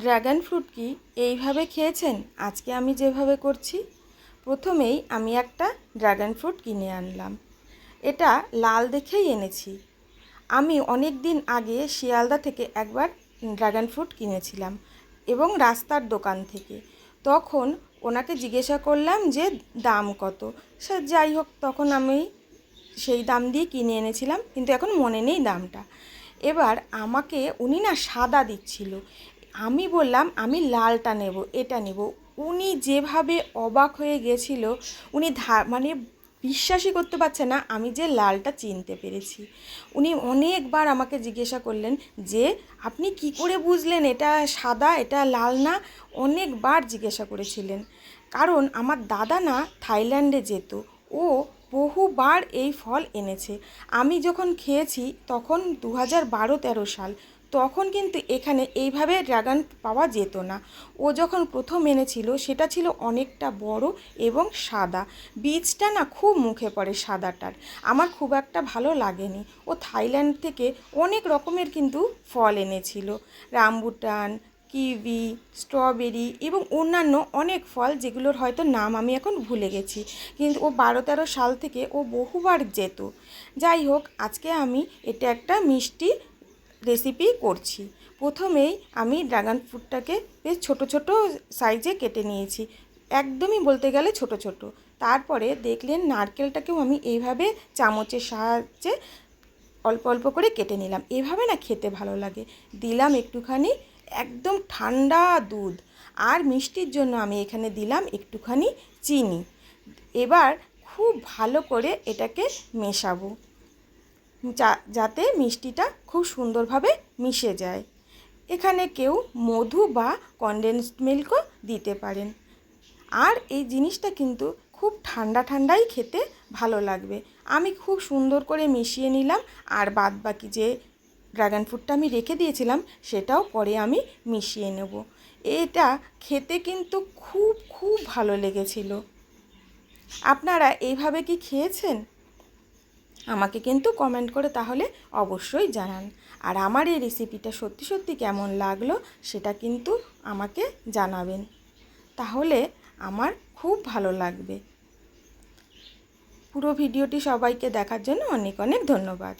Dragon fruit কি এইভাবে খেয়েছেন? আজকে আমি যেভাবে করছি। প্রথমেই আমি একটা ড্রাগন ফ্রুট কিনে আনলাম। এটা লাল দেখেই এনেছি। আমি অনেক দিন আগে শিয়ালদা থেকে একবার ড্রাগন ফ্রুট কিনেছিলাম এবং রাস্তার দোকান থেকে। তখন ওনাকে জিজ্ঞাসা করলাম যে দাম কত। সে যাই হোক, তখন আমি সেই দাম দিয়ে কিনে এনেছিলাম, কিন্তু এখন মনে নেই দামটা। এবার আমাকে উনি না সাদা দিচ্ছিল। আমি বললাম আমি লালটা নেব, এটা নেব। উনি যেভাবে অবাক হয়ে গেছিল, উনি মানে বিশ্বাসই করতে পারছে না আমি যে লালটা চিনতে পেরেছি। উনি অনেকবার আমাকে জিজ্ঞাসা করলেন যে আপনি কি করে বুঝলেন এটা সাদা, এটা লাল না? অনেকবার জিজ্ঞাসা করেছিলেন। কারণ আমার দাদা না থাইল্যান্ডে যেত, ও বহুবার এই ফল এনেছে। আমি যখন খেয়েছি তখন 2012-13 সাল, তখন কিন্তু এখানে এইভাবে ড্রাগন পাওয়া যেত না। ও যখন প্রথম এনেছিল সেটা ছিল অনেকটা বড় এবং সাদা। বীজটা না খুব মুখে পড়ে সাদাটার, আমার খুব একটা ভালো লাগেনি। ও থাইল্যান্ড থেকে অনেক রকমের কিন্তু ফল এনেছিল, রামবুটান, কিউই, স্ট্রবেরি এবং অন্যান্য অনেক ফল, যেগুলোর হয়তো নাম আমি এখন ভুলে গেছি। কিন্তু ও 12-13 সাল থেকে ও বহুবার যেত। যাই হোক, আজকে আমি এটা একটা মিষ্টি রেসিপি করছি। প্রথমেই আমি ড্রাগন ফ্রুটটাকে বেশ ছোট ছোট সাইজে কেটে নিয়েছি, একদমই বলতে গেলে ছোট ছোট। তারপরে দেখলেন নারকেলটাকেও আমি এইভাবে চামচের সাহায্যে অল্প অল্প করে কেটে নিলাম। এভাবে না খেতে ভালো লাগে। দিলাম একটুখানি একদম ঠান্ডা দুধ, আর মিষ্টির জন্য আমি এখানে দিলাম একটুখানি চিনি। এবার খুব ভালো করে এটাকে মেশাবো, যাতে মিষ্টিটা খুব সুন্দরভাবে মিশে যায়। এখানে কেউ মধু বা কনডেন্সড মিল্কও দিতে পারেন। আর এই জিনিসটা কিন্তু খুব ঠান্ডা ঠান্ডাই খেতে ভালো লাগবে। আমি খুব সুন্দর করে মিশিয়ে নিলাম, আর বাদ বাকি যে ড্রাগন ফ্রুটটা আমি রেখে দিয়েছিলাম সেটাও পরে আমি মিশিয়ে নেব। এটা খেতে কিন্তু খুব খুব ভালো লেগেছিল। আপনারা এইভাবে কি খেয়েছেন? আমাকে কিন্তু কমেন্ট করে তাহলে অবশ্যই জানান। আর আমার এই রেসিপিটা সত্যি সত্যি কেমন লাগলো সেটা কিন্তু আমাকে জানাবেন, তাহলে আমার খুব ভালো লাগবে। পুরো ভিডিওটি সবাইকে দেখার জন্য অনেক অনেক ধন্যবাদ।